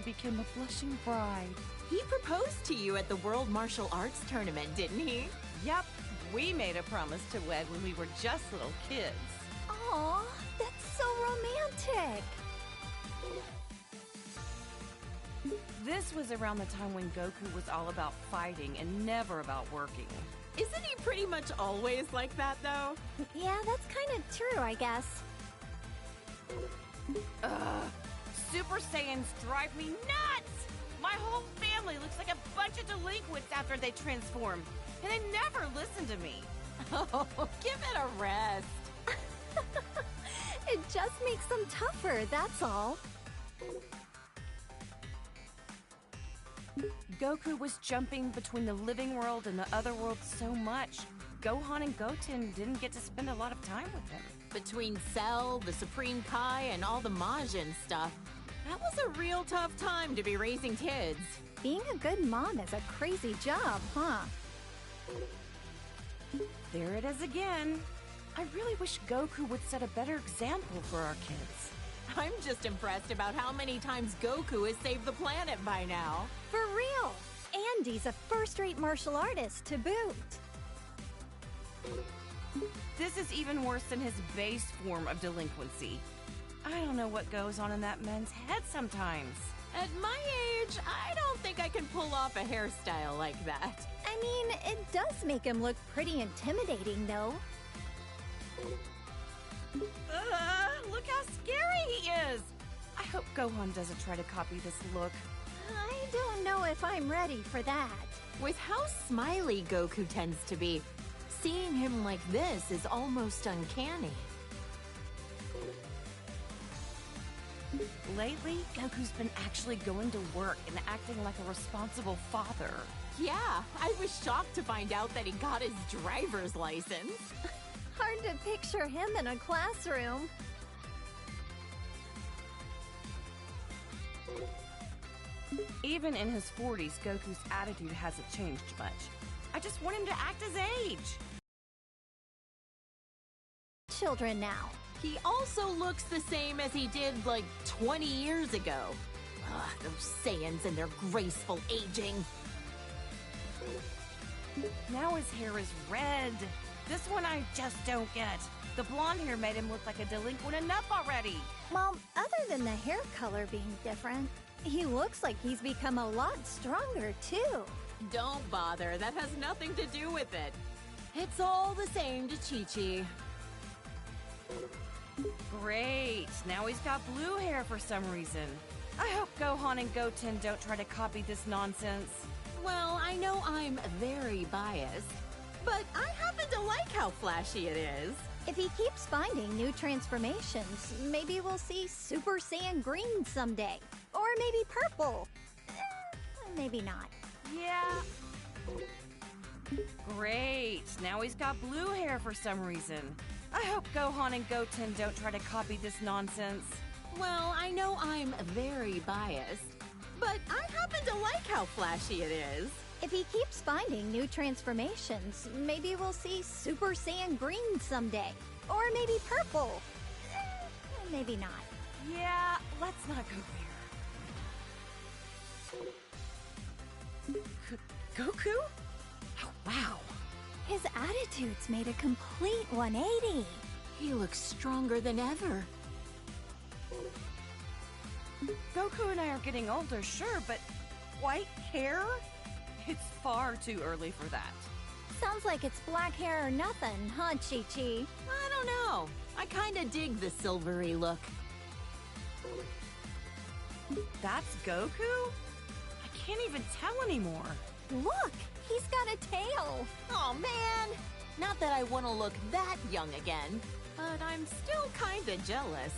became a blushing bride. He proposed to you at the World Martial Arts Tournament, didn't he? Yep, we made a promise to wed when we were just little kids. Aw, that's so romantic. This was around the time when Goku was all about fighting and never about working. Isn't he pretty much always like that, though? Yeah, that's kind of true, I guess. Ugh, Super Saiyans drive me nuts! My whole family looks like a bunch of delinquents after they transform, and they never listen to me. Oh, give it a rest. It just makes them tougher, that's all. Goku was jumping between the living world and the other world so much, Gohan and Goten didn't get to spend a lot of time with him. Between Cell, the Supreme Kai, and all the Majin stuff, that was a real tough time to be raising kids. Being a good mom is a crazy job, huh? There it is again. I really wish Goku would set a better example for our kids. I'm just impressed about how many times Goku has saved the planet by now. For real! Andy's a first-rate martial artist to boot. This is even worse than his base form of delinquency. I don't know what goes on in that man's head sometimes. At my age, I don't think I can pull off a hairstyle like that. I mean, it does make him look pretty intimidating, though. Look how scary he is! I hope Gohan doesn't try to copy this look. I don't know if I'm ready for that. With how smiley Goku tends to be, seeing him like this is almost uncanny. Lately, Goku's been actually going to work and acting like a responsible father. Yeah, I was shocked to find out that he got his driver's license. Hard to picture him in a classroom. Even in his 40s, Goku's attitude hasn't changed much. I just want him to act his age. Children now. He also looks the same as he did like 20 years ago. Ugh, those Saiyans and their graceful aging. Now his hair is red. This one I just don't get. The blonde hair made him look like a delinquent enough already. Well, other than the hair color being different, he looks like he's become a lot stronger, too. Don't bother, that has nothing to do with it. It's all the same to Chi-Chi. Great, now he's got blue hair for some reason. I hope Gohan and Goten don't try to copy this nonsense. Well, I know I'm very biased, but I happen to like how flashy it is. If he keeps finding new transformations, maybe we'll see Super Saiyan Green someday. Or maybe purple. Maybe not. Yeah. Great, now he's got blue hair for some reason. I hope Gohan and Goten don't try to copy this nonsense. Well, I know I'm very biased, but I happen to like how flashy it is. If he keeps finding new transformations, maybe we'll see Super Saiyan Green someday. Or maybe purple. Maybe not. Yeah, let's not go there. Goku? Oh, wow. His attitude's made a complete 180. He looks stronger than ever. Goku and I are getting older, sure, but white hair? It's far too early for that. Sounds like it's black hair or nothing, huh, Chi-Chi? I don't know. I kinda dig the silvery look. That's Goku? I can't even tell anymore. Look, he's got a tail. Oh man! Not that I want to look that young again, but I'm still kinda jealous.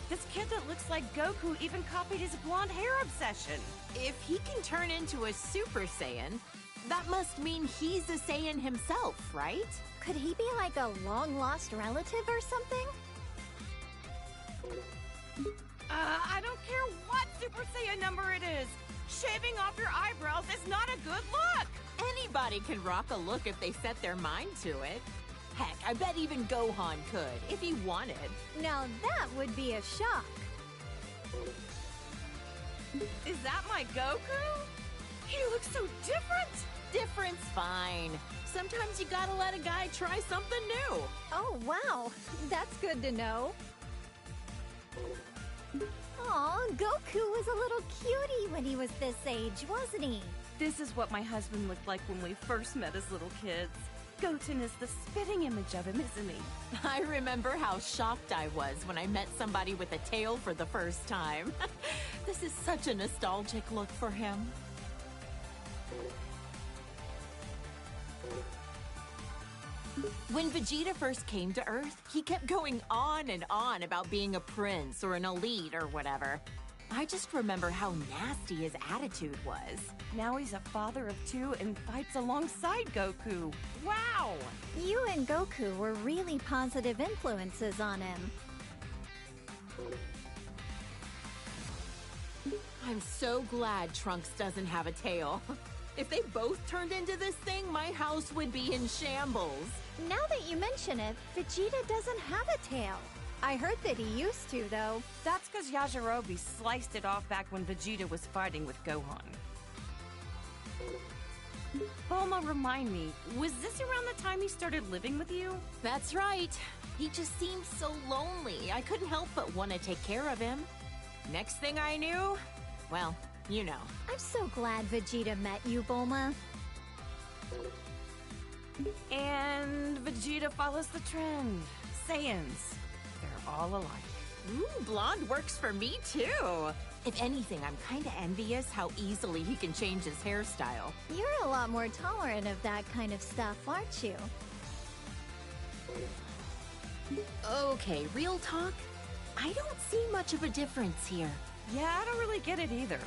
This kid that looks like Goku even copied his blonde hair obsession. If he can turn into a Super Saiyan, that must mean he's a Saiyan himself, right? Could he be like a long-lost relative or something? I don't care what Super Saiyan number it is. Shaving off your eyebrows is not a good look. Anybody can rock a look if they set their mind to it. Heck, I bet even Gohan could, if he wanted. Now that would be a shock. Is that my Goku? He looks so different! Different's fine. Sometimes you gotta let a guy try something new. Oh, wow. That's good to know. Aw, Goku was a little cutie when he was this age, wasn't he? This is what my husband looked like when we first met as little kids. Goten is the spitting image of him, isn't he? I remember how shocked I was when I met somebody with a tail for the first time. This is such a nostalgic look for him. When Vegeta first came to Earth, he kept going on and on about being a prince or an elite or whatever. I just remember how nasty his attitude was. Now he's a father of two and fights alongside Goku. Wow! You and Goku were really positive influences on him. I'm so glad Trunks doesn't have a tail. If they both turned into this thing, my house would be in shambles. Now that you mention it, Vegeta doesn't have a tail. I heard that he used to, though. That's because Yajirobe sliced it off back when Vegeta was fighting with Gohan. Bulma, remind me, was this around the time he started living with you? That's right. He just seemed so lonely. I couldn't help but want to take care of him. Next thing I knew, well, you know. I'm so glad Vegeta met you, Bulma. And Vegeta follows the trend. Saiyans. They're all alike. Ooh, blonde works for me too. If anything, I'm kind of envious how easily he can change his hairstyle. You're a lot more tolerant of that kind of stuff, aren't you? Okay, real talk. I don't see much of a difference here. Yeah, I don't really get it either.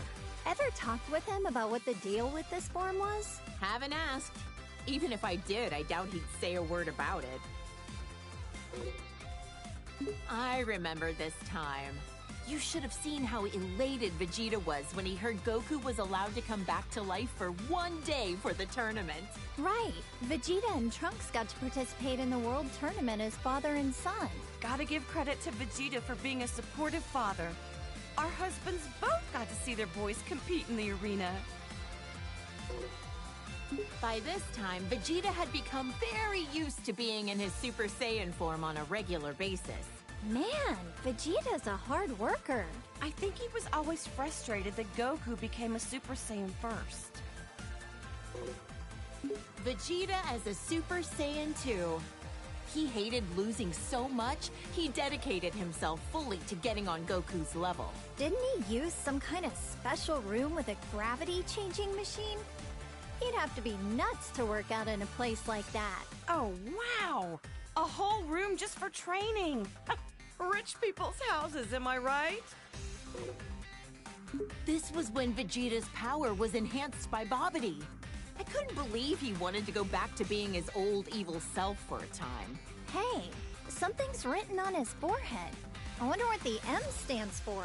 Ever talked with him about what the deal with this form was? Haven't asked. Even if I did, I doubt he'd say a word about it. I remember this time. You should have seen how elated Vegeta was when he heard Goku was allowed to come back to life for one day for the tournament. Right. Vegeta and Trunks got to participate in the World Tournament as father and son. Gotta give credit to Vegeta for being a supportive father. Our husbands both got to see their boys compete in the arena. By this time, Vegeta had become very used to being in his Super Saiyan form on a regular basis. Man, Vegeta's a hard worker. I think he was always frustrated that Goku became a Super Saiyan first. Vegeta as a Super Saiyan 2. He hated losing so much, he dedicated himself fully to getting on Goku's level. Didn't he use some kind of special room with a gravity-changing machine? He'd have to be nuts to work out in a place like that. Oh, wow! A whole room just for training! Rich people's houses, am I right? This was when Vegeta's power was enhanced by Babidi. I couldn't believe he wanted to go back to being his old evil self for a time. Hey, something's written on his forehead. I wonder what the M stands for.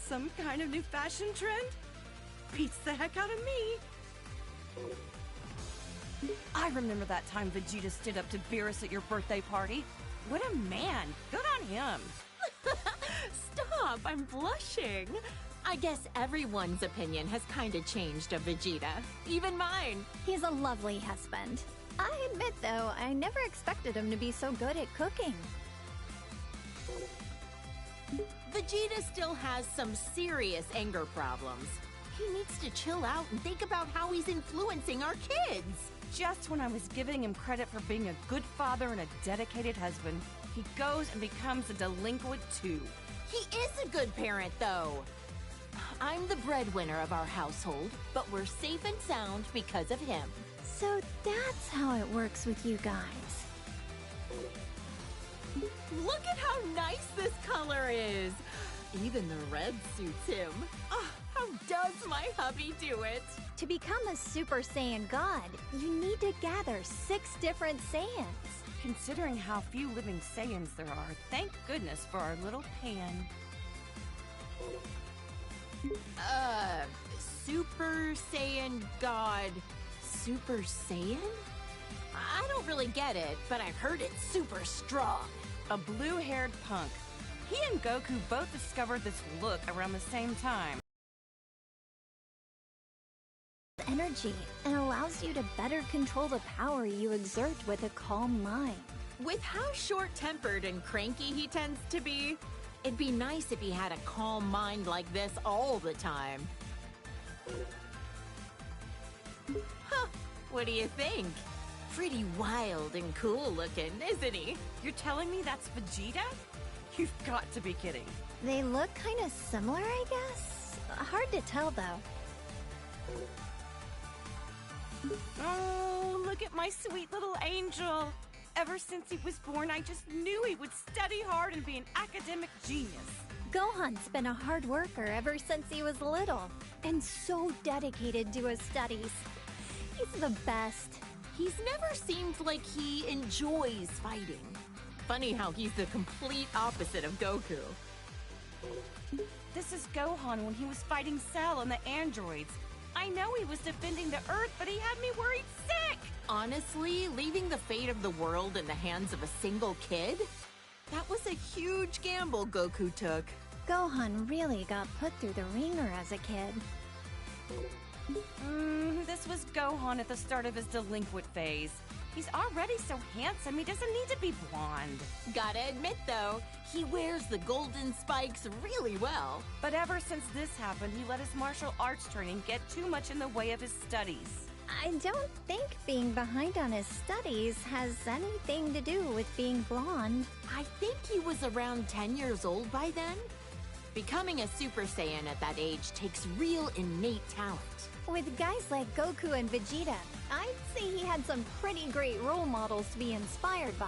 Some kind of new fashion trend? Beats the heck out of me. I remember that time Vegeta stood up to Beerus at your birthday party. What a man! Good on him! Stop! I'm blushing! I guess everyone's opinion has kinda changed of Vegeta. Even mine! He's a lovely husband. I admit, though, I never expected him to be so good at cooking. Vegeta still has some serious anger problems. He needs to chill out and think about how he's influencing our kids. Just when I was giving him credit for being a good father and a dedicated husband, he goes and becomes a delinquent too. He is a good parent, though. I'm the breadwinner of our household, but we're safe and sound because of him. So that's how it works with you guys. Look at how nice this color is! Even the red suits him. Oh, how does my hubby do it? To become a Super Saiyan God, you need to gather 6 different Saiyans. Considering how few living Saiyans there are, thank goodness for our little Pan. Super Saiyan God. Super Saiyan? I don't really get it, but I've heard it's super strong. A blue-haired punk. He and Goku both discovered this look around the same time. energy and allows you to better control the power you exert with a calm mind. With how short-tempered and cranky he tends to be, it'd be nice if he had a calm mind like this all the time. Huh, what do you think? Pretty wild and cool looking, isn't he? You're telling me that's Vegeta? You've got to be kidding. They look kind of similar, I guess. Hard to tell, though. Oh, look at my sweet little angel. Ever since he was born, I just knew he would study hard and be an academic genius. Gohan's been a hard worker ever since he was little, and so dedicated to his studies. He's the best. He's never seemed like he enjoys fighting. Funny how he's the complete opposite of Goku. This is Gohan when he was fighting Cell and the androids. I know he was defending the Earth, but he had me worried sick! Honestly, leaving the fate of the world in the hands of a single kid? That was a huge gamble Goku took. Gohan really got put through the ringer as a kid. This was Gohan at the start of his delinquent phase. He's already so handsome, he doesn't need to be blonde. Gotta admit, though, he wears the golden spikes really well. But ever since this happened, he let his martial arts training get too much in the way of his studies. I don't think being behind on his studies has anything to do with being blonde. I think he was around 10 years old by then. Becoming a Super Saiyan at that age takes real innate talent. With guys like Goku and Vegeta, I'd say he had some pretty great role models to be inspired by.